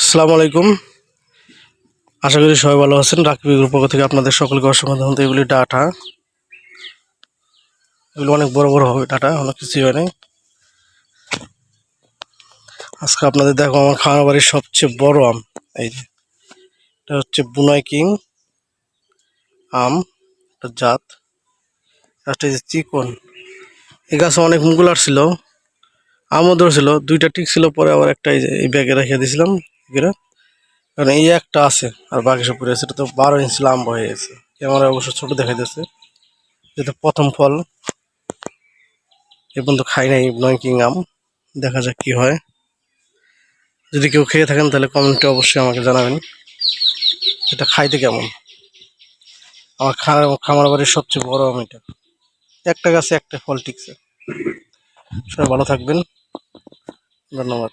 আসসালামু আলাইকুম। আশা করি সবাই ভালো আছেন। রাকিব গ্রুপ পক্ষ থেকে আপনাদের সকলকে অসংখ্য ধন্যবাদ। এগুলি ডাটা, এগুলো অনেক বড় বড় হবে ডাটা, অনেক কিছুই হয় নাই। আজকে আপনাদের দেখো আমার খামার বাড়ির সবচেয়ে বড় আম। এই যে এটা হচ্ছে বুনাই কিং আম, এটা জাত। একটা যে চিকন, এই গাছে অনেক মুকুল আসছিল, আমও ধরছিল, দুইটা টিক ছিল, পরে আবার একটা এই যে এই ব্যাগে রেখে দিয়েছিলাম। কারণ এই একটা আছে আর বাকি সব পড়ে আছে। এটা তো 12 ইঞ্চি লম্বা হয়ে গেছে। ক্যামেরা অবশ্য ছোট দেখা যাচ্ছে, যেটা প্রথম ফল। এ পর্যন্ত খাই নাই বুনাই কিং আম, দেখা যাক কি হয়। যদি কেউ খেয়ে থাকেন তাহলে কমেন্টে অবশ্যই আমাকে জানাবেন এটা খাইতে কেমন। আমার খামার বাড়ির সবচেয়ে বড় আম এটা। একটা গাছে একটা ফল টিকছে। সবাই ভালো থাকবেন, ধন্যবাদ।